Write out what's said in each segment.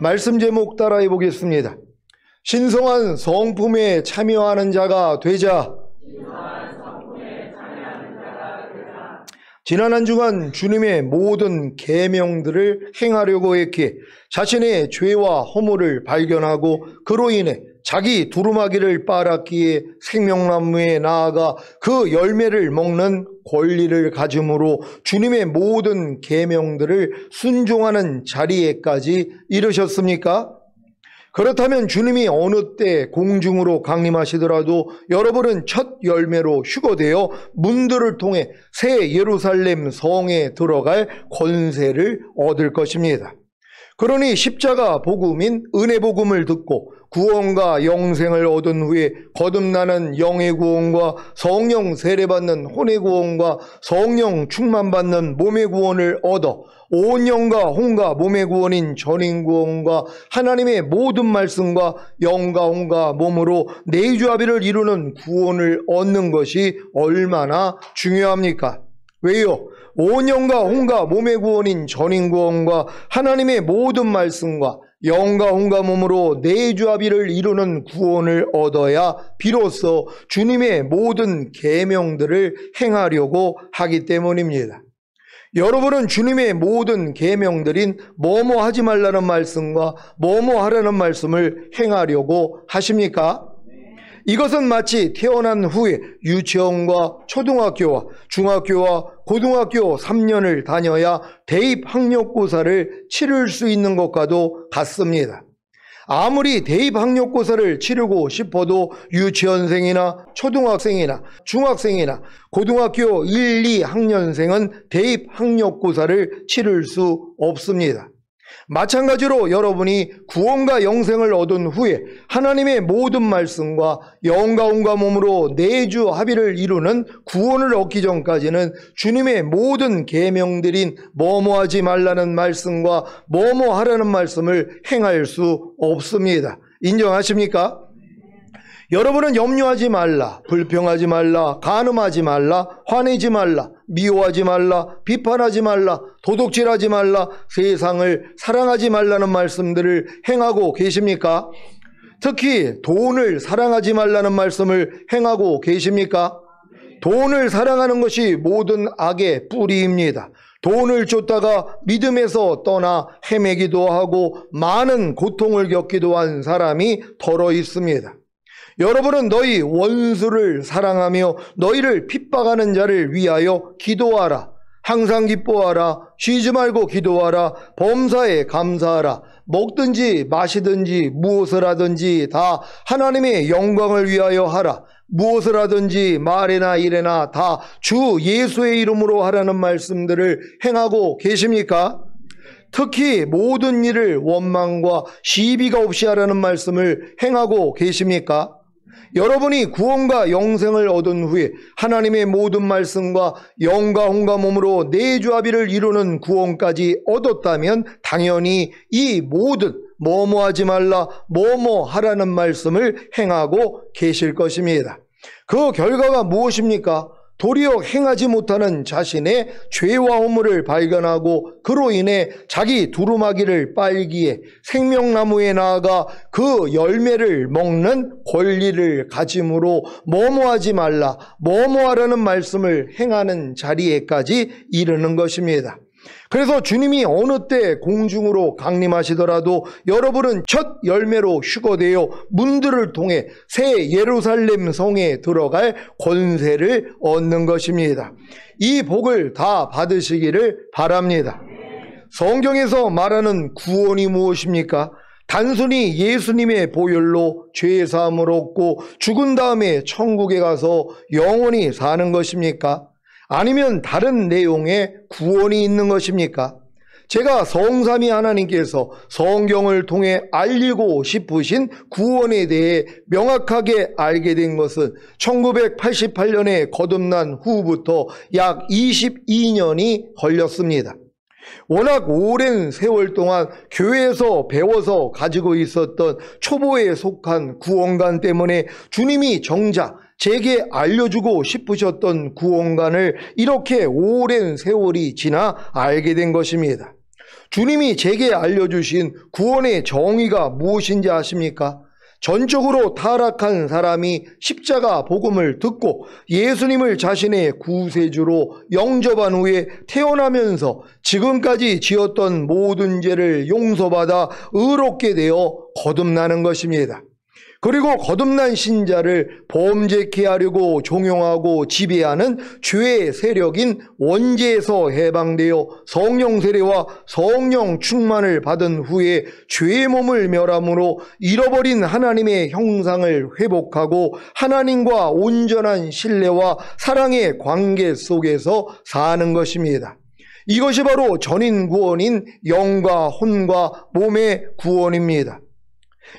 말씀 제목 따라해 보겠습니다. 신성한 성품에 참여하는 자가 되자. 지난 한 주간 주님의 모든 계명들을 행하려고 했기에 자신의 죄와 허물을 발견하고 그로 인해 자기 두루마기를 빨았기에 생명나무에 나아가 그 열매를 먹는 권리를 가짐으로 주님의 모든 계명들을 순종하는 자리에까지 이르셨습니까? 그렇다면 주님이 어느 때 공중으로 강림하시더라도 여러분은 첫 열매로 휴거되어 문들을 통해 새 예루살렘 성에 들어갈 권세를 얻을 것입니다. 그러니 십자가 복음인 은혜 복음을 듣고 구원과 영생을 얻은 후에 거듭나는 영의 구원과 성령 세례받는 혼의 구원과 성령 충만받는 몸의 구원을 얻어 온 영과 혼과 몸의 구원인 전인 구원과 하나님의 모든 말씀과 영과 혼과 몸으로 내주합의를 이루는 구원을 얻는 것이 얼마나 중요합니까? 왜요? 온 영과 혼과 몸의 구원인 전인 구원과 하나님의 모든 말씀과 영과 혼과 몸으로 내주합의를 이루는 구원을 얻어야 비로소 주님의 모든 계명들을 행하려고 하기 때문입니다. 여러분은 주님의 모든 계명들인 뭐뭐 하지 말라는 말씀과 뭐뭐 하라는 말씀을 행하려고 하십니까? 이것은 마치 태어난 후에 유치원과 초등학교와 중학교와 고등학교 3년을 다녀야 대입학력고사를 치를 수 있는 것과도 같습니다. 아무리 대입학력고사를 치르고 싶어도 유치원생이나 초등학생이나 중학생이나 고등학교 1, 2학년생은 대입학력고사를 치를 수 없습니다. 마찬가지로 여러분이 구원과 영생을 얻은 후에 하나님의 모든 말씀과 영과 혼과 몸으로 내주 합의를 이루는 구원을 얻기 전까지는 주님의 모든 계명들인 뭐뭐 하지 말라는 말씀과 뭐뭐 하라는 말씀을 행할 수 없습니다. 인정하십니까? 여러분은 염려하지 말라, 불평하지 말라, 간음하지 말라, 화내지 말라, 미워하지 말라, 비판하지 말라, 도둑질하지 말라, 세상을 사랑하지 말라는 말씀들을 행하고 계십니까? 특히 돈을 사랑하지 말라는 말씀을 행하고 계십니까? 돈을 사랑하는 것이 모든 악의 뿌리입니다. 돈을 쫓다가 믿음에서 떠나 헤매기도 하고 많은 고통을 겪기도 한 사람이 더러 있습니다. 여러분은 너희 원수를 사랑하며 너희를 핍박하는 자를 위하여 기도하라. 항상 기뻐하라. 쉬지 말고 기도하라. 범사에 감사하라. 먹든지 마시든지 무엇을 하든지 다 하나님의 영광을 위하여 하라. 무엇을 하든지 말이나 일이나 다 주 예수의 이름으로 하라는 말씀들을 행하고 계십니까? 특히 모든 일을 원망과 시비가 없이 하라는 말씀을 행하고 계십니까? 여러분이 구원과 영생을 얻은 후에 하나님의 모든 말씀과 영과 혼과 몸으로 내주합의를 이루는 구원까지 얻었다면 당연히 이 모든 뭐뭐 하지 말라 뭐뭐 하라는 말씀을 행하고 계실 것입니다. 그 결과가 무엇입니까? 도리어 행하지 못하는 자신의 죄와 허물을 발견하고 그로 인해 자기 두루마기를 빨기에 생명나무에 나아가 그 열매를 먹는 권리를 가짐으로 뭐뭐 하지 말라 뭐뭐 하라는 말씀을 행하는 자리에까지 이르는 것입니다. 그래서 주님이 어느 때 공중으로 강림하시더라도 여러분은 첫 열매로 휴거되어 문들을 통해 새 예루살렘 성에 들어갈 권세를 얻는 것입니다. 이 복을 다 받으시기를 바랍니다. 성경에서 말하는 구원이 무엇입니까? 단순히 예수님의 보혈로 죄 사함을 얻고 죽은 다음에 천국에 가서 영원히 사는 것입니까? 아니면 다른 내용의 구원이 있는 것입니까? 제가 성삼위 하나님께서 성경을 통해 알리고 싶으신 구원에 대해 명확하게 알게 된 것은 1988년에 거듭난 후부터 약 22년이 걸렸습니다. 워낙 오랜 세월 동안 교회에서 배워서 가지고 있었던 초보에 속한 구원관 때문에 주님이 정작 제게 알려주고 싶으셨던 구원관을 이렇게 오랜 세월이 지나 알게 된 것입니다. 주님이 제게 알려주신 구원의 정의가 무엇인지 아십니까? 전적으로 타락한 사람이 십자가 복음을 듣고 예수님을 자신의 구세주로 영접한 후에 태어나면서 지금까지 지었던 모든 죄를 용서받아 의롭게 되어 거듭나는 것입니다. 그리고 거듭난 신자를 범죄케 하려고 종용하고 지배하는 죄의 세력인 원죄에서 해방되어 성령 세례와 성령 충만을 받은 후에 죄의 몸을 멸함으로 잃어버린 하나님의 형상을 회복하고 하나님과 온전한 신뢰와 사랑의 관계 속에서 사는 것입니다. 이것이 바로 전인 구원인 영과 혼과 몸의 구원입니다.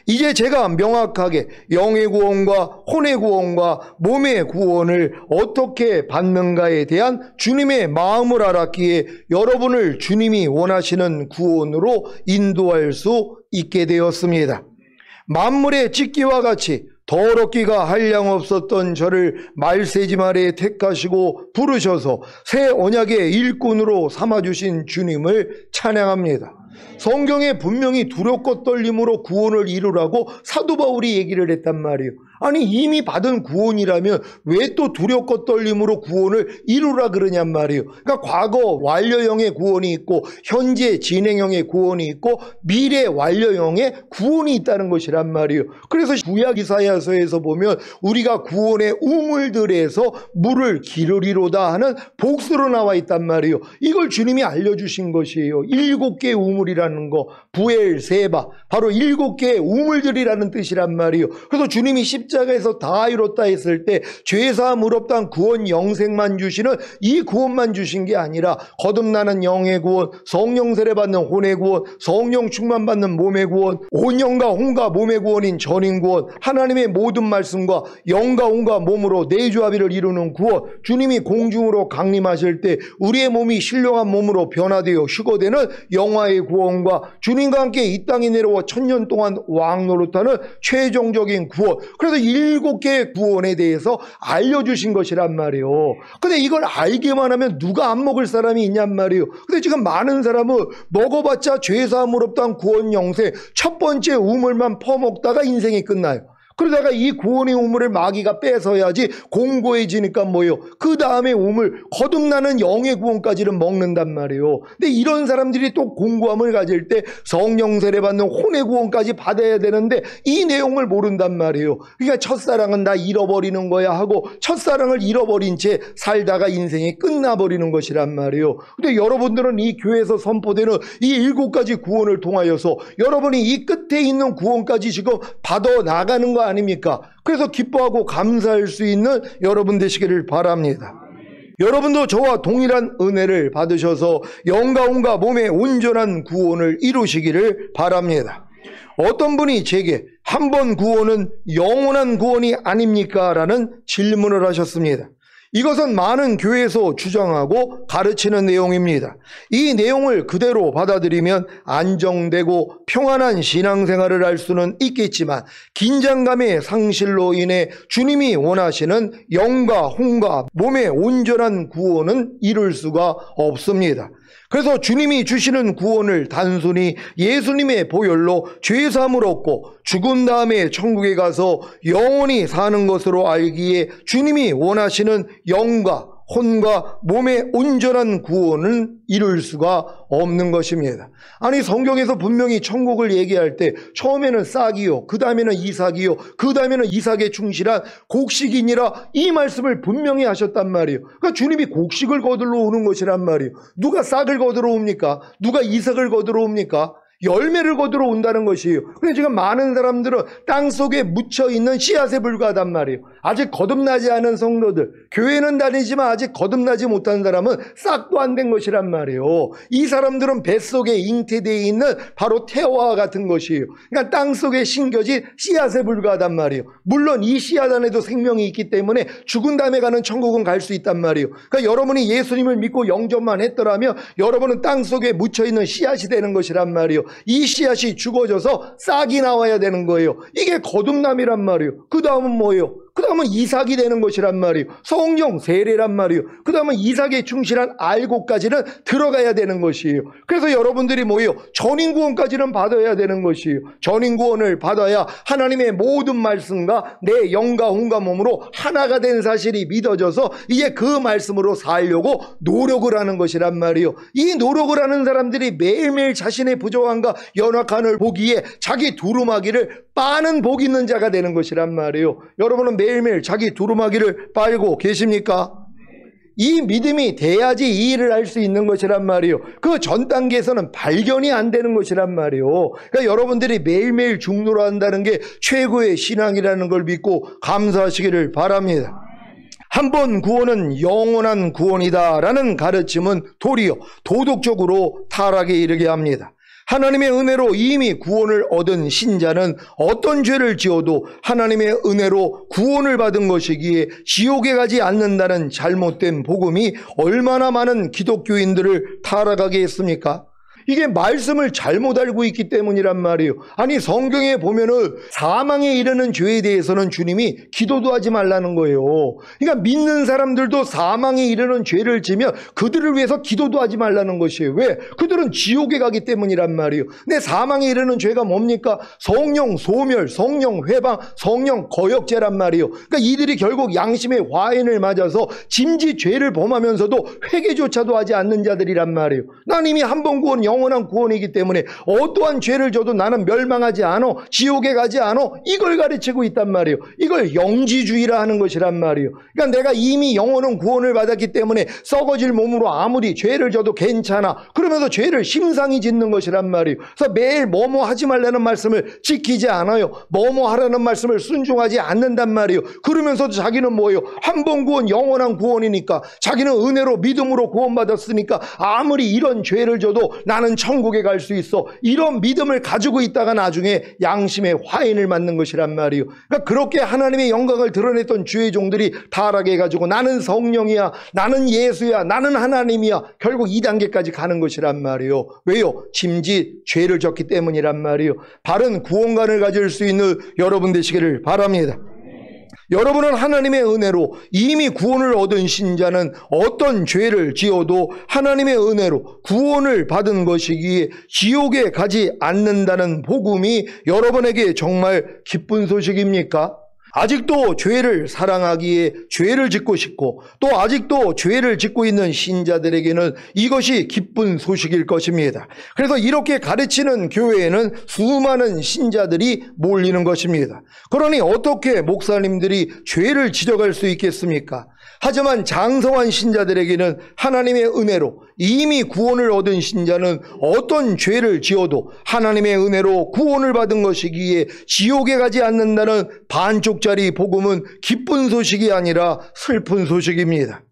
이제 제가 명확하게 영의 구원과 혼의 구원과 몸의 구원을 어떻게 받는가에 대한 주님의 마음을 알았기에 여러분을 주님이 원하시는 구원으로 인도할 수 있게 되었습니다. 만물의 찢기와 같이 더럽기가 한량없었던 저를 말세짐 아래 택하시고 부르셔서 새 언약의 일꾼으로 삼아주신 주님을 찬양합니다. 성경에 분명히 두렵고 떨림으로 구원을 이루라고 사도 바울이 얘기를 했단 말이에요. 아니 이미 받은 구원이라면 왜 또 두렵고 떨림으로 구원을 이루라 그러냔 말이에요. 그러니까 과거 완료형의 구원이 있고 현재 진행형의 구원이 있고 미래 완료형의 구원이 있다는 것이란 말이에요. 그래서 구약 이사야서에서 보면 우리가 구원의 우물들에서 물을 기르리로다 하는 복수로 나와 있단 말이에요. 이걸 주님이 알려주신 것이에요. 7개의 우물이라는 거, 부엘, 세바, 바로 7개의 우물들이라는 뜻이란 말이에요. 그래서 주님이 십자가에서 다 이뤘다 했을 때 죄사함 의롭다한 구원 영생만 주시는 이 구원만 주신 게 아니라 거듭나는 영의 구원, 성령 세례 받는 혼의 구원, 성령 충만 받는 몸의 구원, 온영과 혼과 몸의 구원인 전인 구원, 하나님의 모든 말씀과 영과 혼과 몸으로 내주합의를 이루는 구원, 주님이 공중으로 강림하실 때 우리의 몸이 신령한 몸으로 변화되어 휴거되는 영화의 구원과 주님과 함께 이 땅에 내려와 1000년 동안 왕 노릇하는 최종적인 구원, 그래서 7개의 구원에 대해서 알려주신 것이란 말이에요. 근데 이걸 알기만 하면 누가 안 먹을 사람이 있냔 말이에요. 근데 지금 많은 사람은 먹어봤자 죄사함 의롭다한 구원 영생 첫 번째 우물만 퍼먹다가 인생이 끝나요. 그러다가 이 구원의 우물을 마귀가 뺏어야지 공고해지니까 뭐예요? 그 다음에 우물, 거듭나는 영의 구원까지는 먹는단 말이에요. 근데 이런 사람들이 또 공고함을 가질 때 성령 세례 받는 혼의 구원까지 받아야 되는데 이 내용을 모른단 말이에요. 그러니까 첫사랑은 다 잃어버리는 거야 하고 첫사랑을 잃어버린 채 살다가 인생이 끝나버리는 것이란 말이에요. 근데 여러분들은 이 교회에서 선포되는 이 7가지 구원을 통하여서 여러분이 이 끝에 있는 구원까지 지금 받아 나가는 거 아닙니까? 그래서 기뻐하고 감사할 수 있는 여러분 되시기를 바랍니다. 여러분도 저와 동일한 은혜를 받으셔서 영과 혼과 몸의 온전한 구원을 이루시기를 바랍니다. 어떤 분이 제게 한 번 구원은 영원한 구원이 아닙니까? 라는 질문을 하셨습니다. 이것은 많은 교회에서 주장하고 가르치는 내용입니다. 이 내용을 그대로 받아들이면 안정되고 평안한 신앙생활을 할 수는 있겠지만 긴장감의 상실로 인해 주님이 원하시는 영과 혼과 몸의 온전한 구원은 이룰 수가 없습니다. 그래서 주님이 주시는 구원을 단순히 예수님의 보혈로 죄사함을 얻고 죽은 다음에 천국에 가서 영원히 사는 것으로 알기에 주님이 원하시는 영과 혼과 몸의 온전한 구원은 이룰 수가 없는 것입니다. 아니 성경에서 분명히 천국을 얘기할 때 처음에는 싹이요, 그 다음에는 이삭이요, 그 다음에는 이삭에 충실한 곡식이니라 이 말씀을 분명히 하셨단 말이에요. 그러니까 주님이 곡식을 거들러 오는 것이란 말이에요. 누가 싹을 거들어 옵니까? 누가 이삭을 거들어 옵니까? 열매를 거두러 온다는 것이에요. 근데 지금 많은 사람들은 땅속에 묻혀있는 씨앗에 불과하단 말이에요. 아직 거듭나지 않은 성도들, 교회는 다니지만 아직 거듭나지 못한 사람은 싹도 안 된 것이란 말이에요. 이 사람들은 뱃속에 잉태되어 있는 바로 태화와 같은 것이에요. 그러니까 땅속에 심겨진 씨앗에 불과하단 말이에요. 물론 이 씨앗 안에도 생명이 있기 때문에 죽은 다음에 가는 천국은 갈 수 있단 말이에요. 그러니까 여러분이 예수님을 믿고 영접만 했더라면 여러분은 땅속에 묻혀있는 씨앗이 되는 것이란 말이에요. 이 씨앗이 죽어져서 싹이 나와야 되는 거예요. 이게 거듭남이란 말이에요. 그 다음은 뭐예요? 그 다음은 이삭이 되는 것이란 말이에요. 성령 세례란 말이에요. 그 다음은 이삭에 충실한 알고까지는 들어가야 되는 것이에요. 그래서 여러분들이 뭐예요? 전인구원까지는 받아야 되는 것이에요. 전인구원을 받아야 하나님의 모든 말씀과 내 영과 혼과 몸으로 하나가 된 사실이 믿어져서 이제 그 말씀으로 살려고 노력을 하는 것이란 말이에요. 이 노력을 하는 사람들이 매일매일 자신의 부족함과 연약함을 보기에 자기 두루마기를 빠는 복 있는 자가 되는 것이란 말이에요. 여러분은 매일매일 자기 두루마기를 빨고 계십니까? 이 믿음이 돼야지 이 일을 할 수 있는 것이란 말이에요. 그 전 단계에서는 발견이 안 되는 것이란 말이에요. 그러니까 여러분들이 매일매일 중노라 한다는 게 최고의 신앙이라는 걸 믿고 감사하시기를 바랍니다. 한 번 구원은 영원한 구원이다라는 가르침은 도리어 도덕적으로 타락에 이르게 합니다. 하나님의 은혜로 이미 구원을 얻은 신자는 어떤 죄를 지어도 하나님의 은혜로 구원을 받은 것이기에 지옥에 가지 않는다는 잘못된 복음이 얼마나 많은 기독교인들을 타락하게 했습니까? 이게 말씀을 잘못 알고 있기 때문이란 말이에요. 아니 성경에 보면은 사망에 이르는 죄에 대해서는 주님이 기도도 하지 말라는 거예요. 그러니까 믿는 사람들도 사망에 이르는 죄를 지면 그들을 위해서 기도도 하지 말라는 것이에요. 왜? 그들은 지옥에 가기 때문이란 말이에요. 근데 사망에 이르는 죄가 뭡니까? 성령 소멸, 성령 회방, 성령 거역죄란 말이에요. 그러니까 이들이 결국 양심의 화인을 맞아서 짐짓 죄를 범하면서도 회개조차도 하지 않는 자들이란 말이에요. 난 이미 한 번 구원 영원한 구원이기 때문에 어떠한 죄를 져도 나는 멸망하지 않아, 지옥에 가지 않아, 이걸 가르치고 있단 말이에요. 이걸 영지주의라 하는 것이란 말이에요. 그러니까 내가 이미 영원한 구원을 받았기 때문에 썩어질 몸으로 아무리 죄를 져도 괜찮아, 그러면서 죄를 심상히 짓는 것이란 말이에요. 그래서 매일 뭐뭐 하지 말라는 말씀을 지키지 않아요. 뭐뭐 하라는 말씀을 순종하지 않는단 말이에요. 그러면서도 자기는 뭐예요? 한 번 구원 영원한 구원이니까, 자기는 은혜로 믿음으로 구원받았으니까 아무리 이런 죄를 져도 나는 천국에 갈 수 있어, 이런 믿음을 가지고 있다가 나중에 양심의 화인을 맞는 것이란 말이에요. 그러니까 그렇게 하나님의 영광을 드러냈던 주의 종들이 타락해가지고 나는 성령이야, 나는 예수야, 나는 하나님이야, 결국 2단계까지 가는 것이란 말이에요. 왜요? 짐짓 죄를 졌기 때문이란 말이에요. 바른 구원관을 가질 수 있는 여러분 되시기를 바랍니다. 여러분은 하나님의 은혜로 이미 구원을 얻은 신자는 어떤 죄를 지어도 하나님의 은혜로 구원을 받은 것이기에 지옥에 가지 않는다는 복음이 여러분에게 정말 기쁜 소식입니까? 아직도 죄를 사랑하기에 죄를 짓고 싶고 또 아직도 죄를 짓고 있는 신자들에게는 이것이 기쁜 소식일 것입니다. 그래서 이렇게 가르치는 교회에는 수많은 신자들이 몰리는 것입니다. 그러니 어떻게 목사님들이 죄를 지적할 수 있겠습니까? 하지만 장성한 신자들에게는 하나님의 은혜로 이미 구원을 얻은 신자는 어떤 죄를 지어도 하나님의 은혜로 구원을 받은 것이기에 지옥에 가지 않는다는 반쪽짜리 복음은 기쁜 소식이 아니라 슬픈 소식입니다.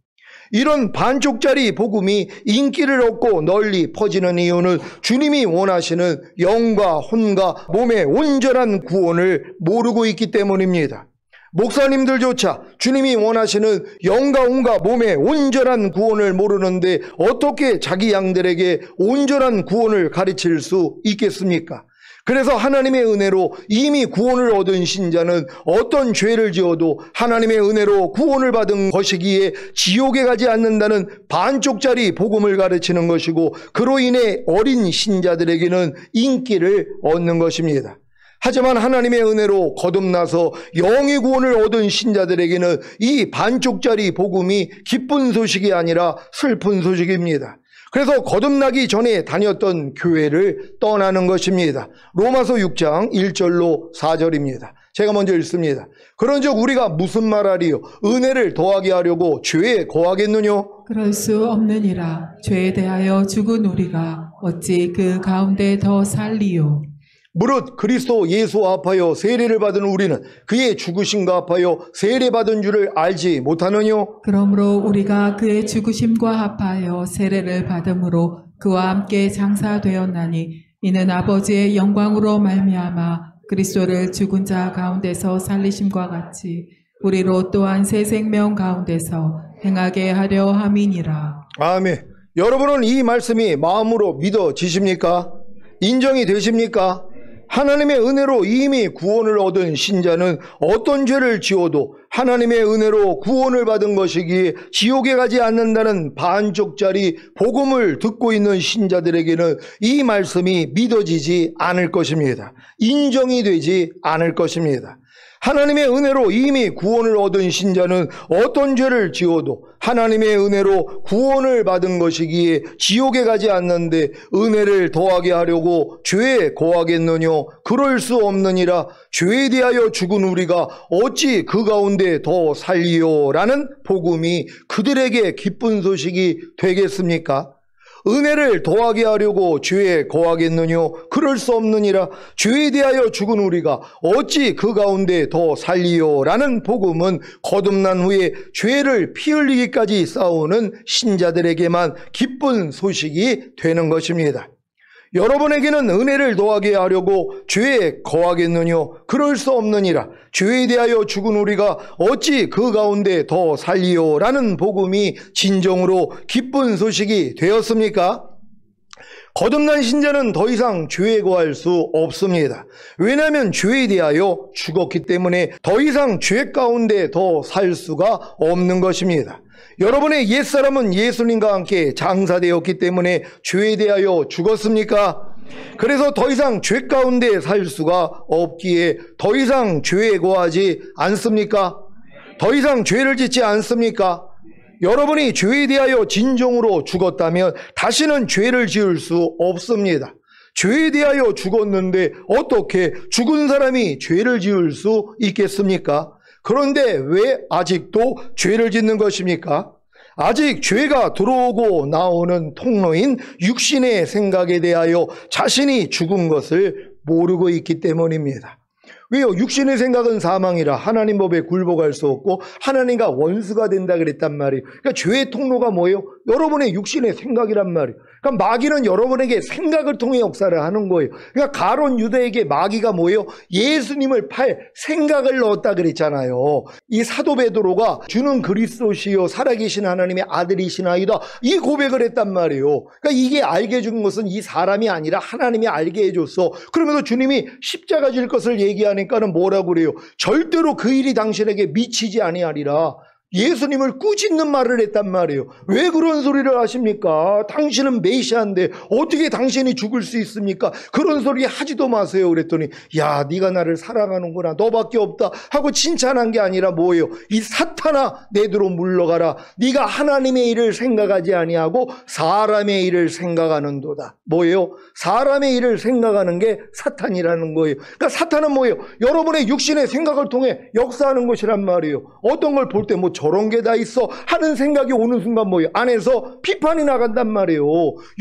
이런 반쪽짜리 복음이 인기를 얻고 널리 퍼지는 이유는 주님이 원하시는 영과 혼과 몸의 온전한 구원을 모르고 있기 때문입니다. 목사님들조차 주님이 원하시는 영과 혼과 몸의 온전한 구원을 모르는데 어떻게 자기 양들에게 온전한 구원을 가르칠 수 있겠습니까? 그래서 하나님의 은혜로 이미 구원을 얻은 신자는 어떤 죄를 지어도 하나님의 은혜로 구원을 받은 것이기에 지옥에 가지 않는다는 반쪽짜리 복음을 가르치는 것이고, 그로 인해 어린 신자들에게는 인기를 얻는 것입니다. 하지만 하나님의 은혜로 거듭나서 영의 구원을 얻은 신자들에게는 이 반쪽짜리 복음이 기쁜 소식이 아니라 슬픈 소식입니다. 그래서 거듭나기 전에 다녔던 교회를 떠나는 것입니다. 로마서 6장 1절로 4절입니다. 제가 먼저 읽습니다. 그런즉 우리가 무슨 말하리요? 은혜를 더하게 하려고 죄에 거하겠느뇨? 그럴 수 없느니라. 죄에 대하여 죽은 우리가 어찌 그 가운데 더 살리요? 무릇 그리스도 예수 합하여 세례를 받은 우리는 그의 죽으심과 합하여 세례받은 줄을 알지 못하느뇨? 그러므로 우리가 그의 죽으심과 합하여 세례를 받음으로 그와 함께 장사되었나니 이는 아버지의 영광으로 말미암아 그리스도를 죽은 자 가운데서 살리심과 같이 우리로 또한 새 생명 가운데서 행하게 하려 함이니라. 아멘. 여러분은 이 말씀이 마음으로 믿어지십니까? 인정이 되십니까? 하나님의 은혜로 이미 구원을 얻은 신자는 어떤 죄를 지어도 하나님의 은혜로 구원을 받은 것이기에 지옥에 가지 않는다는 반쪽짜리 복음을 듣고 있는 신자들에게는 이 말씀이 믿어지지 않을 것입니다. 인정이 되지 않을 것입니다. 하나님의 은혜로 이미 구원을 얻은 신자는 어떤 죄를 지어도 하나님의 은혜로 구원을 받은 것이기에 지옥에 가지 않는데 은혜를 더하게 하려고 죄에 거하겠느냐? 그럴 수 없느니라. 죄에 대하여 죽은 우리가 어찌 그 가운데 더 살리요? 라는 복음이 그들에게 기쁜 소식이 되겠습니까? 은혜를 더하게 하려고 죄에 거하겠느냐? 그럴 수 없느니라. 죄에 대하여 죽은 우리가 어찌 그 가운데 더 살리요? 라는 복음은 거듭난 후에 죄를 피 흘리기까지 싸우는 신자들에게만 기쁜 소식이 되는 것입니다. 여러분에게는 은혜를 더하게 하려고 죄에 거하겠느냐? 그럴 수 없느니라. 죄에 대하여 죽은 우리가 어찌 그 가운데 더 살리요? 라는 복음이 진정으로 기쁜 소식이 되었습니까? 거듭난 신자는 더 이상 죄에 거할 수 없습니다. 왜냐하면 죄에 대하여 죽었기 때문에 더 이상 죄 가운데 더 살 수가 없는 것입니다. 여러분의 옛사람은 예수님과 함께 장사되었기 때문에 죄에 대하여 죽었습니까? 그래서 더 이상 죄 가운데 살 수가 없기에 더 이상 죄에 거하지 않습니까? 더 이상 죄를 짓지 않습니까? 여러분이 죄에 대하여 진정으로 죽었다면 다시는 죄를 지을 수 없습니다. 죄에 대하여 죽었는데 어떻게 죽은 사람이 죄를 지을 수 있겠습니까? 그런데 왜 아직도 죄를 짓는 것입니까? 아직 죄가 들어오고 나오는 통로인 육신의 생각에 대하여 자신이 죽은 것을 모르고 있기 때문입니다. 왜요? 육신의 생각은 사망이라 하나님 법에 굴복할 수 없고 하나님과 원수가 된다 그랬단 말이에요. 그러니까 죄의 통로가 뭐예요? 여러분의 육신의 생각이란 말이에요. 그러니까 마귀는 여러분에게 생각을 통해 역사를 하는 거예요. 그러니까 가론 유다에게 마귀가 뭐예요? 예수님을 팔 생각을 넣었다 그랬잖아요. 이 사도 베드로가 주는 그리스도시요 살아계신 하나님의 아들이시나이다 이 고백을 했단 말이에요. 그러니까 이게 알게 해준 것은 이 사람이 아니라 하나님이 알게 해줬어. 그러면서 주님이 십자가 질 것을 얘기하니까는 뭐라고 그래요? 절대로 그 일이 당신에게 미치지 아니하리라. 예수님을 꾸짖는 말을 했단 말이에요. 왜 그런 소리를 하십니까? 당신은 메시아인데 어떻게 당신이 죽을 수 있습니까? 그런 소리 하지도 마세요. 그랬더니 야, 네가 나를 사랑하는구나. 너밖에 없다 하고 칭찬한 게 아니라 뭐예요? 이 사탄아, 내두로 물러가라. 네가 하나님의 일을 생각하지 아니하고 사람의 일을 생각하는도다. 뭐예요? 사람의 일을 생각하는 게 사탄이라는 거예요. 그러니까 사탄은 뭐예요? 여러분의 육신의 생각을 통해 역사하는 것이란 말이에요. 어떤 걸 볼 때 뭐 저런 게 다 있어 하는 생각이 오는 순간 뭐예요? 안에서 비판이 나간단 말이에요.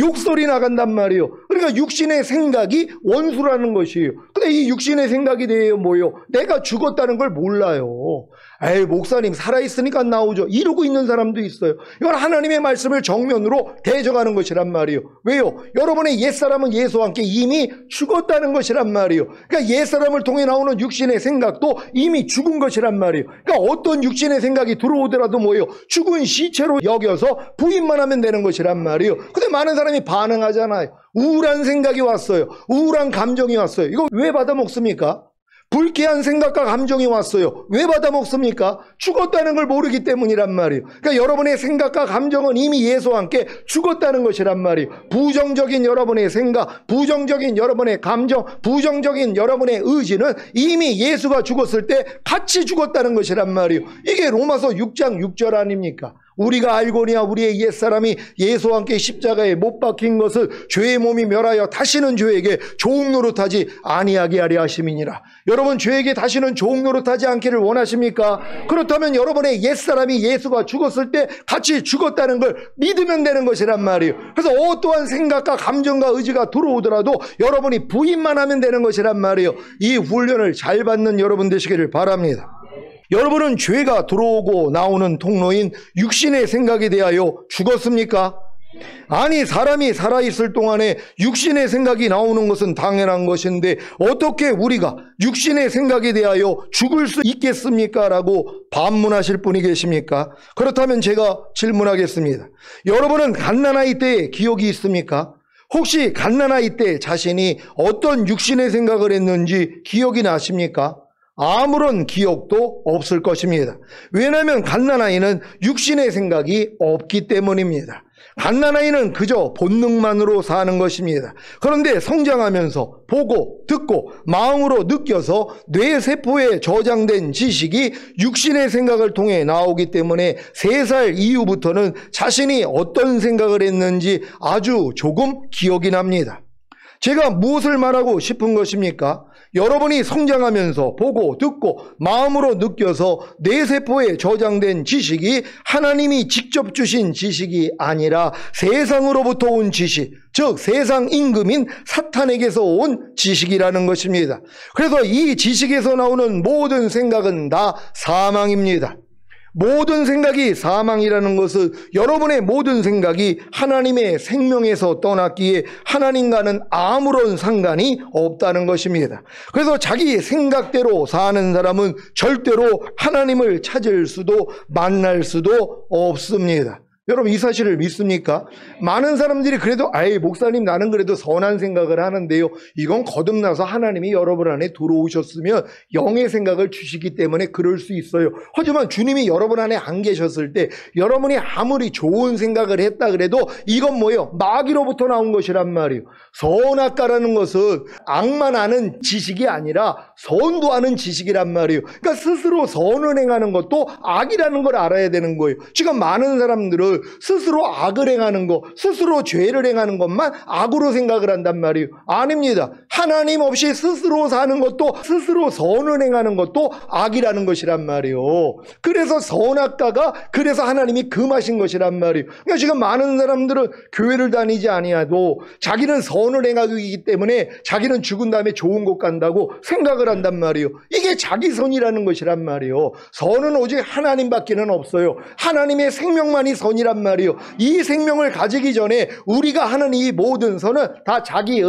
욕설이 나간단 말이에요. 그러니까 육신의 생각이 원수라는 것이에요. 근데 이 육신의 생각이 대해요 뭐예요? 내가 죽었다는 걸 몰라요. 에이, 목사님 살아있으니까 나오죠. 이러고 있는 사람도 있어요. 이건 하나님의 말씀을 정면으로 대적하는 것이란 말이에요. 왜요? 여러분의 옛사람은 예수와 함께 이미 죽었다는 것이란 말이에요. 그러니까 옛사람을 통해 나오는 육신의 생각도 이미 죽은 것이란 말이에요. 그러니까 어떤 육신의 생각이 들어오더라도 뭐예요? 죽은 시체로 여겨서 부인만 하면 되는 것이란 말이에요. 근데 많은 사람이 반응하잖아요. 우울한 생각이 왔어요. 우울한 감정이 왔어요. 이거 왜 받아먹습니까? 불쾌한 생각과 감정이 왔어요. 왜 받아먹습니까? 죽었다는 걸 모르기 때문이란 말이에요. 그러니까 여러분의 생각과 감정은 이미 예수와 함께 죽었다는 것이란 말이에요. 부정적인 여러분의 생각, 부정적인 여러분의 감정, 부정적인 여러분의 의지는 이미 예수가 죽었을 때 같이 죽었다는 것이란 말이에요. 이게 로마서 6장 6절 아닙니까? 우리가 알거니와 우리의 옛사람이 예수와 함께 십자가에 못 박힌 것을 죄의 몸이 멸하여 다시는 죄에게 종노릇하지 아니하게 하려 하심이니라. 여러분, 죄에게 다시는 종노릇하지 않기를 원하십니까? 그렇다면 여러분의 옛사람이 예수가 죽었을 때 같이 죽었다는 걸 믿으면 되는 것이란 말이에요. 그래서 어떠한 생각과 감정과 의지가 들어오더라도 여러분이 부인만 하면 되는 것이란 말이에요. 이 훈련을 잘 받는 여러분 되시기를 바랍니다. 여러분은 죄가 들어오고 나오는 통로인 육신의 생각에 대하여 죽었습니까? 아니, 사람이 살아있을 동안에 육신의 생각이 나오는 것은 당연한 것인데 어떻게 우리가 육신의 생각에 대하여 죽을 수 있겠습니까? 라고 반문하실 분이 계십니까? 그렇다면 제가 질문하겠습니다. 여러분은 갓난아이 때의 기억이 있습니까? 혹시 갓난아이 때 자신이 어떤 육신의 생각을 했는지 기억이 나십니까? 아무런 기억도 없을 것입니다. 왜냐하면 갓난아이는 육신의 생각이 없기 때문입니다. 갓난아이는 그저 본능만으로 사는 것입니다. 그런데 성장하면서 보고 듣고 마음으로 느껴서 뇌세포에 저장된 지식이 육신의 생각을 통해 나오기 때문에 3살 이후부터는 자신이 어떤 생각을 했는지 아주 조금 기억이 납니다. 제가 무엇을 말하고 싶은 것입니까? 여러분이 성장하면서 보고 듣고 마음으로 느껴서 뇌세포에 저장된 지식이 하나님이 직접 주신 지식이 아니라 세상으로부터 온 지식, 즉 세상 임금인 사탄에게서 온 지식이라는 것입니다. 그래서 이 지식에서 나오는 모든 생각은 다 사망입니다. 모든 생각이 사망이라는 것은 여러분의 모든 생각이 하나님의 생명에서 떠났기에 하나님과는 아무런 상관이 없다는 것입니다. 그래서 자기 생각대로 사는 사람은 절대로 하나님을 찾을 수도 만날 수도 없습니다. 여러분 이 사실을 믿습니까? 많은 사람들이 그래도 목사님 나는 그래도 선한 생각을 하는데요. 이건 거듭나서 하나님이 여러분 안에 들어오셨으면 영의 생각을 주시기 때문에 그럴 수 있어요. 하지만 주님이 여러분 안에 안 계셨을 때 여러분이 아무리 좋은 생각을 했다 그래도 이건 뭐예요? 마귀로부터 나온 것이란 말이에요. 선악과라는 것은 악만 아는 지식이 아니라 선도 아는 지식이란 말이에요. 그러니까 스스로 선을 행하는 것도 악이라는 걸 알아야 되는 거예요. 지금 많은 사람들은 스스로 악을 행하는 것, 스스로 죄를 행하는 것만 악으로 생각을 한단 말이에요. 아닙니다. 하나님 없이 스스로 사는 것도 스스로 선을 행하는 것도 악이라는 것이란 말이에요. 그래서 선악과가 그래서 하나님이 금하신 것이란 말이에요. 그러니까 지금 많은 사람들은 교회를 다니지 아니하도 자기는 선을 행하기 때문에 자기는 죽은 다음에 좋은 곳 간다고 생각을 한단 말이에요. 이게 자기 선이라는 것이란 말이에요. 선은 오직 하나님밖에는 없어요. 하나님의 생명만이 선이란 말이에요. 이 생명을 가지기 전에 우리가 하는 이 모든 선은 다 자기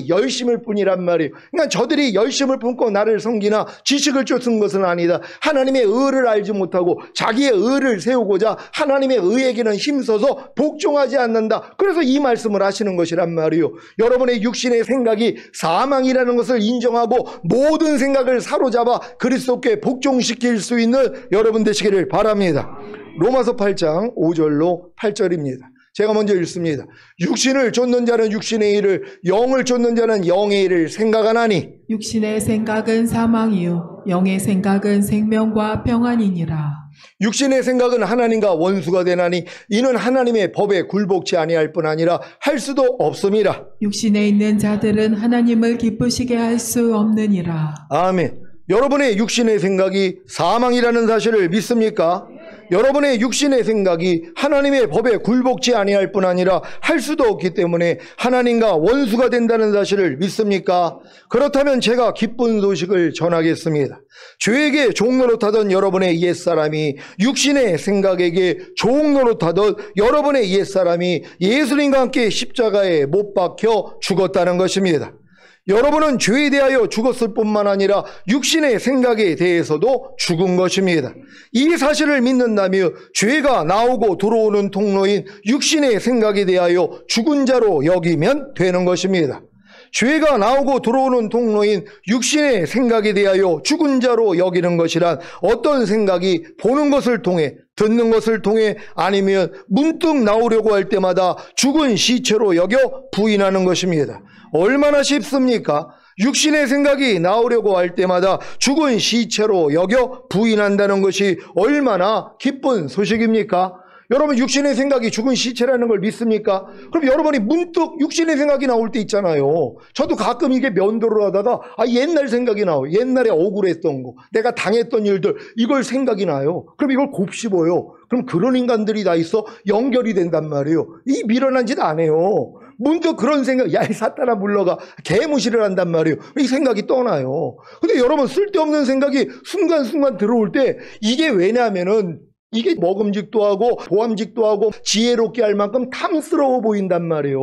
열심일 뿐이란 말이에요. 그러니까 저들이 열심을 품고 나를 섬기나 지식을 쫓은 것은 아니다. 하나님의 의를 알지 못하고 자기의 의를 세우고자 하나님의 의에게는 힘써서 복종하지 않는다. 그래서 이 말씀을 하시는 것이란 말이에요. 여러분의 육신의 생각이 사망이라는 것을 인정하고 모든 생각을 사로잡아 그리스도께 복종시킬 수 있는 여러분 되시기를 바랍니다. 로마서 8장 5절로 8절입니다. 제가 먼저 읽습니다. 육신을 쫓는 자는 육신의 일을, 영을 쫓는 자는 영의 일을 생각하나니 육신의 생각은 사망이요 영의 생각은 생명과 평안이니라. 육신의 생각은 하나님과 원수가 되나니 이는 하나님의 법에 굴복치 아니할 뿐 아니라 할 수도 없음이라. 육신에 있는 자들은 하나님을 기쁘시게 할 수 없느니라. 아멘. 여러분의 육신의 생각이 사망이라는 사실을 믿습니까? 여러분의 육신의 생각이 하나님의 법에 굴복치 아니할 뿐 아니라 할 수도 없기 때문에 하나님과 원수가 된다는 사실을 믿습니까? 그렇다면 제가 기쁜 소식을 전하겠습니다. 죄에게 종노릇하던 여러분의 옛사람이 육신의 생각에게 종노릇하던 여러분의 옛사람이 예수님과 함께 십자가에 못 박혀 죽었다는 것입니다. 여러분은 죄에 대하여 죽었을 뿐만 아니라 육신의 생각에 대해서도 죽은 것입니다. 이 사실을 믿는다면 죄가 나오고 들어오는 통로인 육신의 생각에 대하여 죽은 자로 여기면 되는 것입니다. 죄가 나오고 들어오는 통로인 육신의 생각에 대하여 죽은 자로 여기는 것이란 어떤 생각이 보는 것을 통해 듣는 것을 통해 아니면 문득 나오려고 할 때마다 죽은 시체로 여겨 부인하는 것입니다. 얼마나 쉽습니까? 육신의 생각이 나오려고 할 때마다 죽은 시체로 여겨 부인한다는 것이 얼마나 기쁜 소식입니까? 여러분 육신의 생각이 죽은 시체라는 걸 믿습니까? 그럼 여러분이 문득 육신의 생각이 나올 때 있잖아요. 저도 가끔 이게 면도를 하다가 옛날 생각이 나와요. 옛날에 억울했던 거, 내가 당했던 일들, 이걸 생각이 나요. 그럼 이걸 곱씹어요. 그럼 그런 인간들이 다 있어 연결이 된단 말이에요. 이 미련한 짓 안 해요. 문득 그런 생각, 야, 이 사탄아 물러가, 개무시를 한단 말이에요. 이 생각이 떠나요. 근데 여러분 쓸데없는 생각이 순간순간 들어올 때 이게 왜냐면은 이게 먹음직도 하고 보암직도 하고 지혜롭게 할 만큼 탐스러워 보인단 말이에요.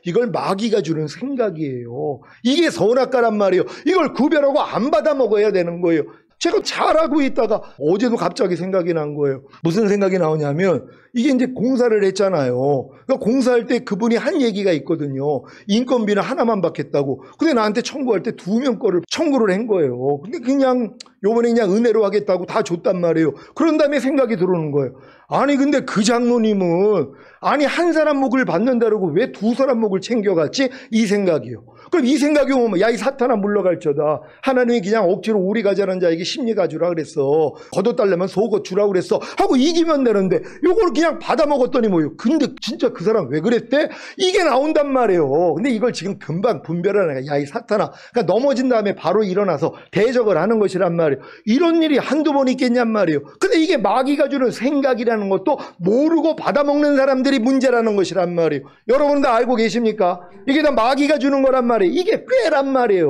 이걸 마귀가 주는 생각이에요. 이게 선악과란 말이에요. 이걸 구별하고 안 받아 먹어야 되는 거예요. 제가 잘하고 있다가 어제도 갑자기 생각이 난 거예요. 무슨 생각이 나오냐면 이게 이제 공사를 했잖아요. 그러니까 공사할 때 그분이 한 얘기가 있거든요. 인건비는 하나만 받겠다고. 근데 나한테 청구할 때 2명 거를 청구를 한 거예요. 근데 그냥 요번에 그냥 은혜로 하겠다고 다 줬단 말이에요. 그런 다음에 생각이 들어오는 거예요. 아니 근데 그 장로님은 아니 한 사람 목을 받는다고 왜 2사람 목을 챙겨갔지? 이 생각이요. 그럼 이 생각이 오면 야 이 사탄아 물러갈저다. 하나님이 그냥 억지로 우리 가자는 자에게 심리가 주라 그랬어. 걷어달라면 속어 주라 그랬어. 하고 이기면 되는데 요걸 그냥 받아먹었더니 뭐요. 근데 진짜 그 사람 왜 그랬대? 이게 나온단 말이에요. 근데 이걸 지금 금방 분별하는 거야. 야 이 사탄아. 그러니까 넘어진 다음에 바로 일어나서 대적을 하는 것이란 말이에요. 이런 일이 한두 번 있겠냔 말이에요. 근데 이게 마귀가 주는 생각이라는 것도 모르고 받아먹는 사람들이 문제라는 것이란 말이에요. 여러분 다 알고 계십니까? 이게 다 마귀가 주는 거란 말이에요. 이게 꾀란 말이에요.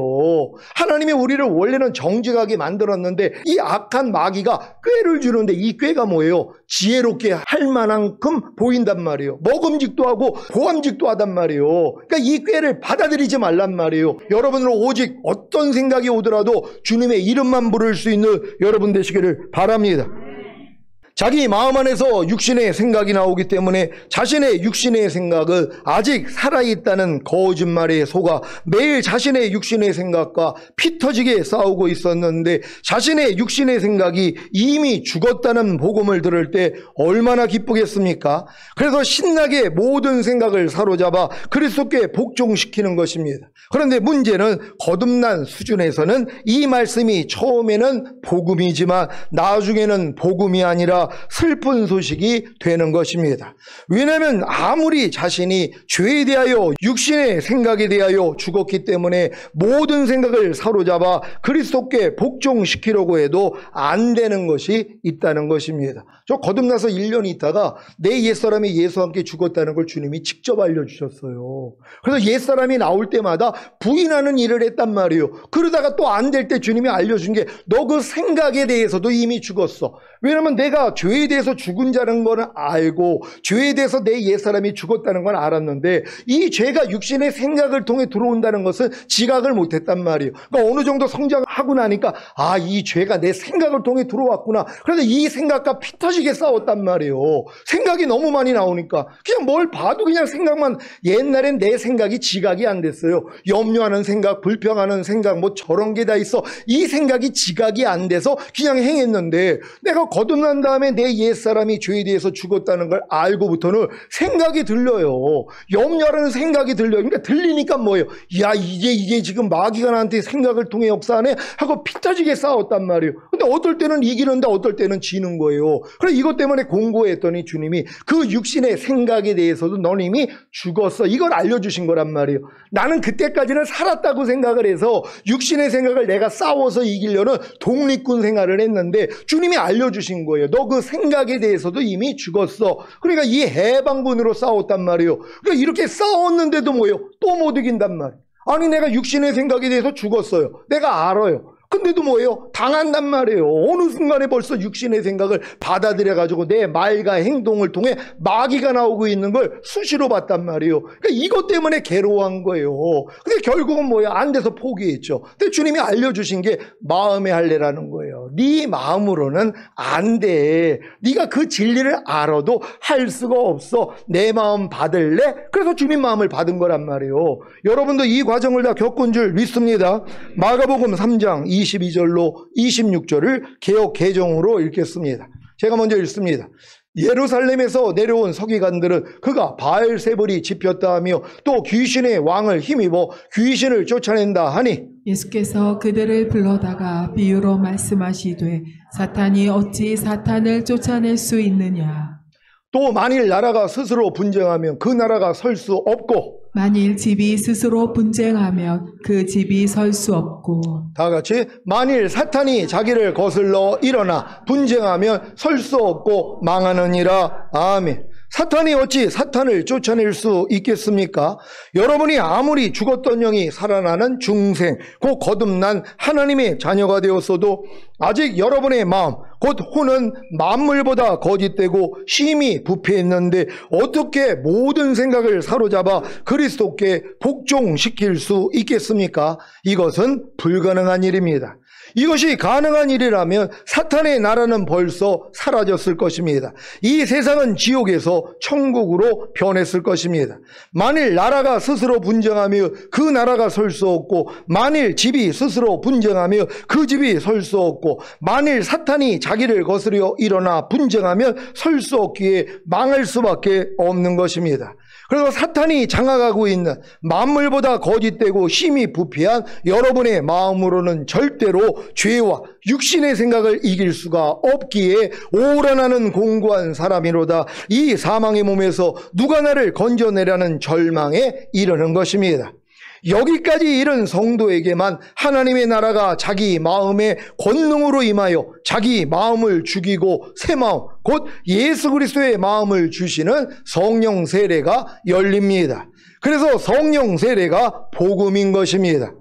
하나님이 우리를 원래는 정직하게 만들었는데 이 악한 마귀가 꾀를 주는데 이 꾀가 뭐예요? 지혜롭게 할 만한큼 보인단 말이에요. 먹음직도 하고 보암직도 하단 말이에요. 그러니까 이 꾀를 받아들이지 말란 말이에요. 여러분은 오직 어떤 생각이 오더라도 주님의 이름만 부를 수 있는 여러분 되시기를 바랍니다. 자기 마음 안에서 육신의 생각이 나오기 때문에 자신의 육신의 생각은 아직 살아있다는 거짓말에 속아 매일 자신의 육신의 생각과 피 터지게 싸우고 있었는데 자신의 육신의 생각이 이미 죽었다는 복음을 들을 때 얼마나 기쁘겠습니까? 그래서 신나게 모든 생각을 사로잡아 그리스도께 복종시키는 것입니다. 그런데 문제는 거듭난 수준에서는 이 말씀이 처음에는 복음이지만 나중에는 복음이 아니라 슬픈 소식이 되는 것입니다. 왜냐하면 아무리 자신이 죄에 대하여 육신의 생각에 대하여 죽었기 때문에 모든 생각을 사로잡아 그리스도께 복종시키려고 해도 안 되는 것이 있다는 것입니다. 저 거듭나서 1년 있다가 내 옛사람이 예수와 함께 죽었다는 걸 주님이 직접 알려주셨어요. 그래서 옛사람이 나올 때마다 부인하는 일을 했단 말이에요. 그러다가 또 안 될 때 주님이 알려준 게 너 그 생각에 대해서도 이미 죽었어. 왜냐하면 내가 죄에 대해서 죽은 자는 건 알고 죄에 대해서 내 옛사람이 죽었다는 건 알았는데 이 죄가 육신의 생각을 통해 들어온다는 것은 지각을 못했단 말이에요. 그러니까 어느 정도 성장하고 나니까 아, 이 죄가 내 생각을 통해 들어왔구나. 그래서 이 생각과 피 터지게 싸웠단 말이에요. 생각이 너무 많이 나오니까 그냥 뭘 봐도 그냥 생각만. 옛날엔 내 생각이 지각이 안 됐어요. 염려하는 생각, 불평하는 생각, 뭐 저런 게 다 있어. 이 생각이 지각이 안 돼서 그냥 행했는데 내가 거듭난 다음에 내 옛사람이 죄에 대해서 죽었다는 걸 알고부터는 생각이 들려요. 염려하는 생각이 들려요. 그러니까 들리니까 뭐예요? 야, 이게 지금 마귀가 나한테 생각을 통해 역사하네 하고 피 터지게 싸웠단 말이에요. 근데 어떨 때는 이기는데 어떨 때는 지는 거예요. 그래서 이것 때문에 공고했더니 주님이 그 육신의 생각에 대해서도 넌 이미 죽었어. 이걸 알려주신 거란 말이에요. 나는 그때까지는 살았다고 생각을 해서 육신의 생각을 내가 싸워서 이기려는 독립군 생활을 했는데 주님이 알려주신 거예요. 너 그 생각에 대해서도 이미 죽었어. 그러니까 이 해방군으로 싸웠단 말이에요. 그러니까 이렇게 싸웠는데도 뭐예요? 또 못 이긴단 말이에요. 아니 내가 육신의 생각에 대해서 죽었어요. 내가 알아요. 근데도 뭐예요? 당한단 말이에요. 어느 순간에 벌써 육신의 생각을 받아들여가지고 내 말과 행동을 통해 마귀가 나오고 있는 걸 수시로 봤단 말이에요. 그러니까 이것 때문에 괴로워한 거예요. 근데 결국은 뭐예요? 안 돼서 포기했죠. 근데 주님이 알려주신 게 마음의 할례라는 거예요. 네 마음으로는 안 돼. 네가 그 진리를 알아도 할 수가 없어. 내 마음 받을래? 그래서 주님 마음을 받은 거란 말이에요. 여러분도 이 과정을 다 겪은 줄 믿습니다. 마가복음 3장 22절로 26절을 개역 개정으로 읽겠습니다. 제가 먼저 읽습니다. 예루살렘에서 내려온 서기관들은 그가 바알세불이 집혔다 하며 또 귀신의 왕을 힘입어 귀신을 쫓아낸다 하니 예수께서 그들을 불러다가 비유로 말씀하시되 사탄이 어찌 사탄을 쫓아낼 수 있느냐. 또 만일 나라가 스스로 분쟁하면 그 나라가 설 수 없고 만일 집이 스스로 분쟁하면 그 집이 설 수 없고 다 같이 만일 사탄이 자기를 거슬러 일어나 분쟁하면 설 수 없고 망하느니라. 아멘. 사탄이 어찌 사탄을 쫓아낼 수 있겠습니까? 여러분이 아무리 죽었던 영이 살아나는 중생, 곧 거듭난 하나님의 자녀가 되었어도 아직 여러분의 마음, 곧 혼은 만물보다 거짓되고 심히 부패했는데 어떻게 모든 생각을 사로잡아 그리스도께 복종시킬 수 있겠습니까? 이것은 불가능한 일입니다. 이것이 가능한 일이라면 사탄의 나라는 벌써 사라졌을 것입니다. 이 세상은 지옥에서 천국으로 변했을 것입니다. 만일 나라가 스스로 분쟁하며 그 나라가 설 수 없고, 만일 집이 스스로 분쟁하며 그 집이 설 수 없고, 만일 사탄이 자기를 거스려 일어나 분쟁하면 설 수 없기에 망할 수밖에 없는 것입니다. 그래서 사탄이 장악하고 있는 만물보다 거짓되고 심히 부패한 여러분의 마음으로는 절대로 죄와 육신의 생각을 이길 수가 없기에 오라나는 공고한 사람이로다. 이 사망의 몸에서 누가 나를 건져내라는 절망에 이르는 것입니다. 여기까지 이른 성도에게만 하나님의 나라가 자기 마음의 권능으로 임하여 자기 마음을 죽이고 새 마음, 곧 예수 그리스도의 마음을 주시는 성령 세례가 열립니다. 그래서 성령 세례가 복음인 것입니다.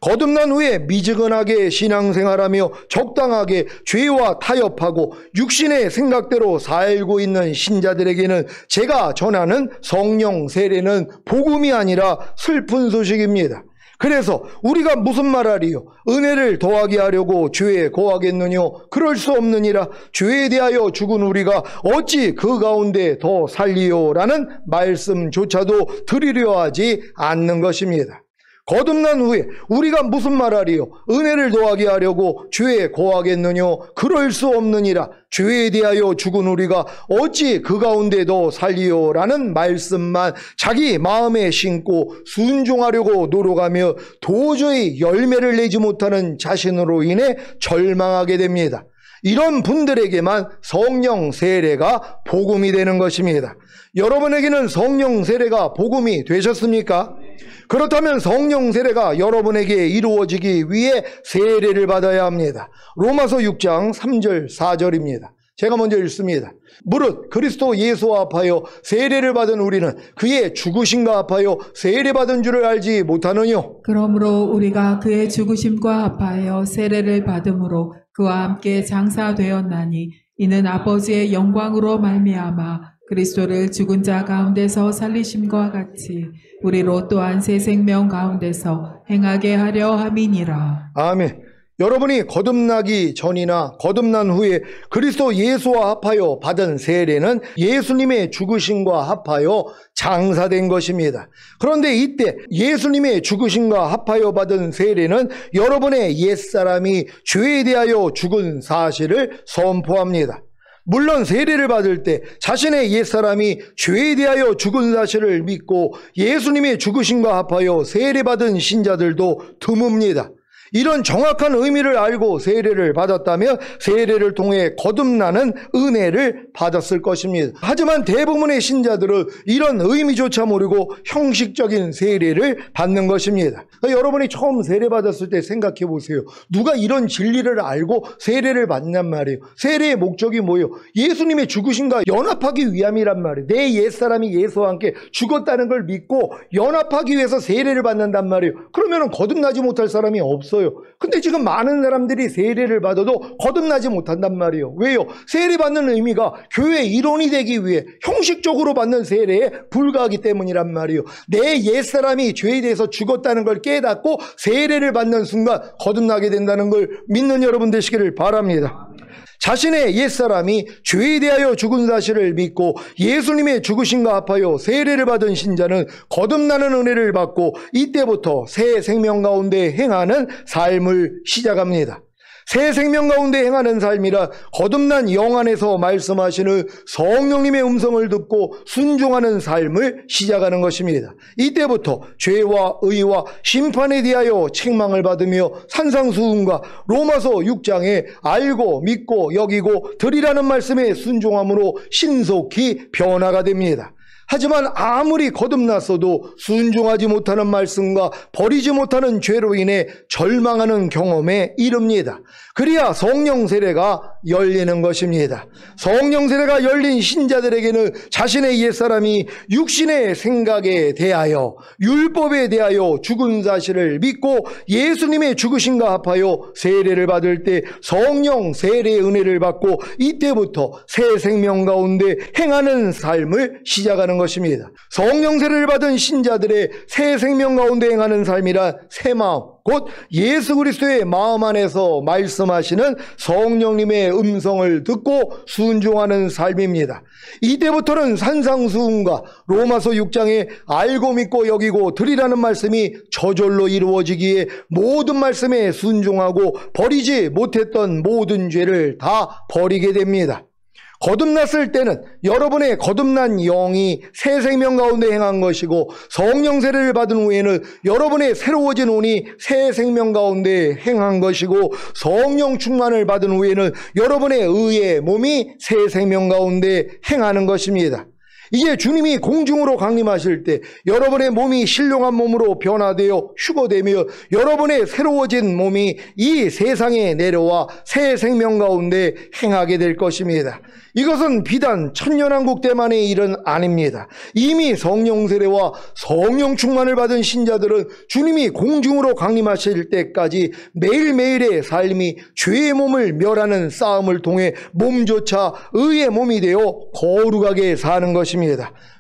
거듭난 후에 미지근하게 신앙생활하며 적당하게 죄와 타협하고 육신의 생각대로 살고 있는 신자들에게는 제가 전하는 성령 세례는 복음이 아니라 슬픈 소식입니다. 그래서 우리가 무슨 말하리요? 은혜를 더하게 하려고 죄에 거하겠느뇨? 그럴 수 없느니라. 죄에 대하여 죽은 우리가 어찌 그 가운데 더 살리요? 라는 말씀조차도 드리려 하지 않는 것입니다. 거듭난 후에 우리가 무슨 말하리요? 은혜를 더하게 하려고 죄에 거하겠느뇨? 그럴 수 없느니라. 죄에 대하여 죽은 우리가 어찌 그 가운데 더 살리요? 라는 말씀만 자기 마음에 심고 순종하려고 노력하며 도저히 열매를 내지 못하는 자신으로 인해 절망하게 됩니다. 이런 분들에게만 성령 세례가 복음이 되는 것입니다. 여러분에게는 성령 세례가 복음이 되셨습니까? 그렇다면 성령 세례가 여러분에게 이루어지기 위해 세례를 받아야 합니다. 로마서 6장 3절 4절입니다. 제가 먼저 읽습니다. 무릇 그리스도 예수와 합하여 세례를 받은 우리는 그의 죽으심과 합하여 세례받은 줄을 알지 못하느뇨? 그러므로 우리가 그의 죽으심과 합하여 세례를 받음으로 그와 함께 장사되었나니 이는 아버지의 영광으로 말미암아 그리스도를 죽은 자 가운데서 살리심과 같이 우리로 또한 새 생명 가운데서 행하게 하려 함이니라. 아멘. 여러분이 거듭나기 전이나 거듭난 후에 그리스도 예수와 합하여 받은 세례는 예수님의 죽으심과 합하여 장사된 것입니다. 그런데 이때 예수님의 죽으심과 합하여 받은 세례는 여러분의 옛사람이 죄에 대하여 죽은 사실을 선포합니다. 물론 세례를 받을 때 자신의 옛사람이 죄에 대하여 죽은 사실을 믿고 예수님의 죽으심과 합하여 세례받은 신자들도 드뭅니다. 이런 정확한 의미를 알고 세례를 받았다면 세례를 통해 거듭나는 은혜를 받았을 것입니다. 하지만 대부분의 신자들은 이런 의미조차 모르고 형식적인 세례를 받는 것입니다. 그러니까 여러분이 처음 세례 받았을 때 생각해 보세요. 누가 이런 진리를 알고 세례를 받냔 말이에요. 세례의 목적이 뭐예요? 예수님의 죽으심과 연합하기 위함이란 말이에요. 내 옛사람이 예수와 함께 죽었다는 걸 믿고 연합하기 위해서 세례를 받는단 말이에요. 그러면 거듭나지 못할 사람이 없어요. 근데 지금 많은 사람들이 세례를 받아도 거듭나지 못한단 말이에요. 왜요? 세례 받는 의미가 교회 일원이 되기 위해 형식적으로 받는 세례에 불과하기 때문이란 말이에요. 내 옛사람이 죄에 대해서 죽었다는 걸 깨닫고 세례를 받는 순간 거듭나게 된다는 걸 믿는 여러분 되시기를 바랍니다. 자신의 옛사람이 죄에 대하여 죽은 사실을 믿고 예수님의 죽으심과 합하여 세례를 받은 신자는 거듭나는 은혜를 받고 이때부터 새 생명 가운데 행하는 삶을 시작합니다. 새 생명 가운데 행하는 삶이라 거듭난 영 안에서 말씀하시는 성령님의 음성을 듣고 순종하는 삶을 시작하는 것입니다. 이때부터 죄와 의와 심판에 대하여 책망을 받으며 산상수훈과 로마서 6장에 알고 믿고 여기고 드리라는 말씀에 순종함으로 신속히 변화가 됩니다. 하지만 아무리 거듭났어도 순종하지 못하는 말씀과 버리지 못하는 죄로 인해 절망하는 경험에 이릅니다. 그래야 성령 세례가 열리는 것입니다. 성령 세례가 열린 신자들에게는 자신의 옛사람이 육신의 생각에 대하여, 율법에 대하여 죽은 사실을 믿고 예수님의 죽으심과 합하여 세례를 받을 때 성령 세례의 은혜를 받고 이때부터 새 생명 가운데 행하는 삶을 시작하는 것입니다. 성령 세례를 받은 신자들의 새 생명 가운데 행하는 삶이란 새 마음, 곧 예수 그리스도의 마음 안에서 말씀하시는 성령님의 음성을 듣고 순종하는 삶입니다. 이때부터는 산상수훈과 로마서 6장에 알고 믿고 여기고 드리라는 말씀이 저절로 이루어지기에 모든 말씀에 순종하고 버리지 못했던 모든 죄를 다 버리게 됩니다. 거듭났을 때는 여러분의 거듭난 영이 새 생명 가운데 행한 것이고, 성령 세례를 받은 후에는 여러분의 새로워진 혼이 새 생명 가운데 행한 것이고, 성령 충만을 받은 후에는 여러분의 의의 몸이 새 생명 가운데 행하는 것입니다. 이제 주님이 공중으로 강림하실 때 여러분의 몸이 신령한 몸으로 변화되어 휴거되며 여러분의 새로워진 몸이 이 세상에 내려와 새 생명 가운데 행하게 될 것입니다. 이것은 비단 천년왕국 때만의 일은 아닙니다. 이미 성령 세례와 성령 충만을 받은 신자들은 주님이 공중으로 강림하실 때까지 매일매일의 삶이 죄의 몸을 멸하는 싸움을 통해 몸조차 의의 몸이 되어 거룩하게 사는 것입니다.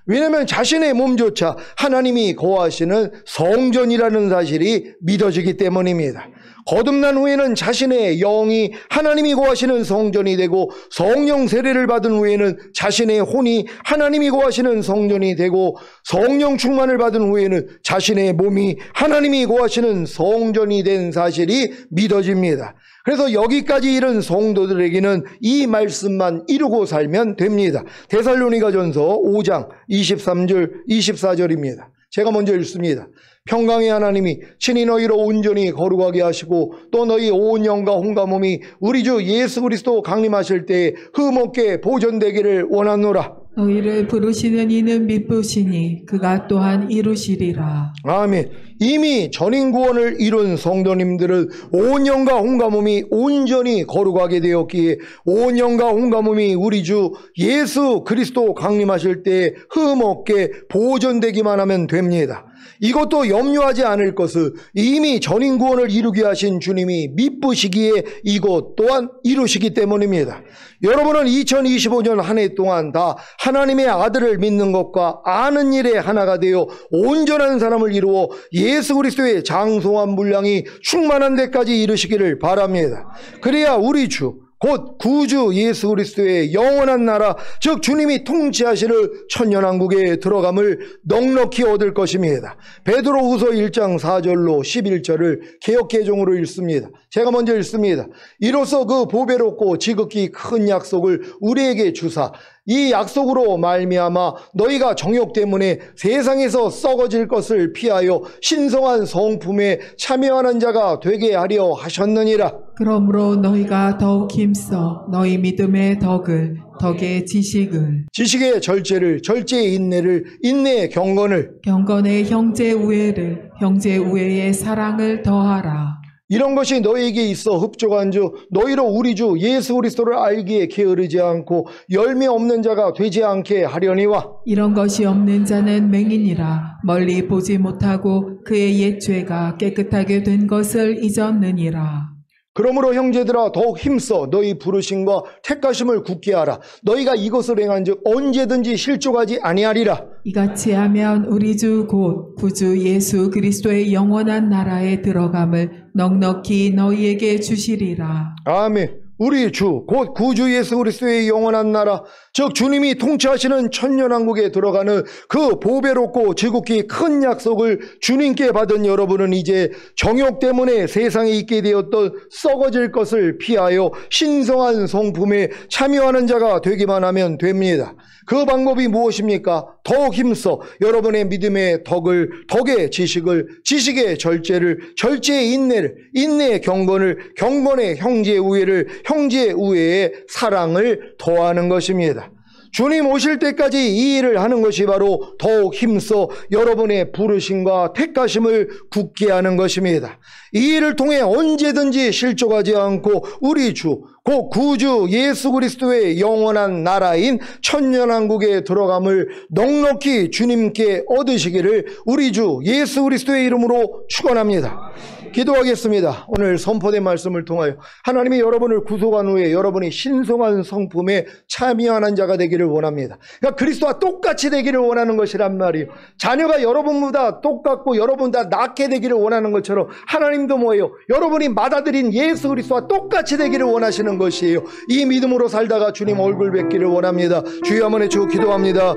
왜냐하면 자신의 몸조차 하나님이 거하시는 성전이라는 사실이 믿어지기 때문입니다. 거듭난 후에는 자신의 영이 하나님이 거하시는 성전이 되고, 성령 세례를 받은 후에는 자신의 혼이 하나님이 거하시는 성전이 되고, 성령 충만을 받은 후에는 자신의 몸이 하나님이 거하시는 성전이 된 사실이 믿어집니다. 그래서 여기까지 이른 성도들에게는 이 말씀만 이루고 살면 됩니다. 데살로니가전서 5장 23절 24절입니다. 제가 먼저 읽습니다. 평강의 하나님이 친히 너희로 온전히 거룩하게 하시고 또 너희 온 영과 혼과 몸이 우리 주 예수 그리스도 강림하실 때에 흠없게 보존되기를 원하노라. 너희를 부르시는 이는 미쁘시니 그가 또한 이루시리라. 아멘. 이미 전인 구원을 이룬 성도님들은 온 영과 혼과 몸이 온전히 거룩하게 되었기에 온 영과 혼과 몸이 우리 주 예수 그리스도 강림하실 때에 흠없게 보존되기만 하면 됩니다. 이것도 염려하지 않을 것은 이미 전인 구원을 이루게 하신 주님이 미쁘시기에 이것 또한 이루시기 때문입니다. 여러분은 2025년 한 해 동안 다 하나님의 아들을 믿는 것과 아는 일에 하나가 되어 온전한 사람을 이루어 예수 그리스도의 장성한 분량이 충만한 데까지 이르시기를 바랍니다. 그래야 우리 주 곧 구주 예수 그리스도의 영원한 나라, 즉 주님이 통치하시는 천년왕국에 들어감을 넉넉히 얻을 것입니다. 베드로후서 1장 4절로 11절을 개역개정으로 읽습니다. 제가 먼저 읽습니다. 이로써 그 보배롭고 지극히 큰 약속을 우리에게 주사 이 약속으로 말미암아 너희가 정욕 때문에 세상에서 썩어질 것을 피하여 신성한 성품에 참여하는 자가 되게 하려 하셨느니라. 그러므로 너희가 더욱 힘써 너희 믿음의 덕을, 덕의 지식을, 지식의 절제를, 절제의 인내를, 인내의 경건을, 경건의 형제 우애를, 형제 우애의 사랑을 더하라. 이런 것이 너희에게 있어 흡족한즉 너희로 우리 주 예수 그리스도를 알기에 게으르지 않고 열매 없는 자가 되지 않게 하려니와. 이런 것이 없는 자는 맹인이라 멀리 보지 못하고 그의 옛 죄가 깨끗하게 된 것을 잊었느니라. 그러므로 형제들아 더욱 힘써 너희 부르심과 택하심을 굳게 하라. 너희가 이것을 행한즉 언제든지 실족하지 아니하리라. 이같이 하면 우리 주 곧 구주 예수 그리스도의 영원한 나라에 들어감을 넉넉히 너희에게 주시리라. 아멘. 우리 주 곧 구주 예수 그리스도의 영원한 나라, 즉 주님이 통치하시는 천년왕국에 들어가는 그 보배롭고 지극히 큰 약속을 주님께 받은 여러분은 이제 정욕 때문에 세상에 있게 되었던 썩어질 것을 피하여 신성한 성품에 참여하는 자가 되기만 하면 됩니다. 그 방법이 무엇입니까? 더욱 힘써 여러분의 믿음의 덕을, 덕의 지식을, 지식의 절제를, 절제의 인내를, 인내의 경건을, 경건의 형제 우애를, 형제 우애의 사랑을 더하는 것입니다. 주님 오실 때까지 이 일을 하는 것이 바로 더욱 힘써 여러분의 부르심과 택하심을 굳게 하는 것입니다. 이 일을 통해 언제든지 실족하지 않고 우리 주, 곧 구주 예수 그리스도의 영원한 나라인 천년왕국에 들어감을 넉넉히 주님께 얻으시기를 우리 주 예수 그리스도의 이름으로 축원합니다. 기도하겠습니다. 오늘 선포된 말씀을 통하여 하나님이 여러분을 구속한 후에 여러분이 신성한 성품에 참여하는 자가 되기를 원합니다. 그러니까 그리스도와 똑같이 되기를 원하는 것이란 말이에요. 자녀가 여러분보다 똑같고 여러분보다 낫게 되기를 원하는 것처럼 하나님도 뭐예요? 여러분이 받아들인 예수 그리스도와 똑같이 되기를 원하시는 것이에요. 이 믿음으로 살다가 주님 얼굴 뵙기를 원합니다. 주여 한번 외치고 기도합니다.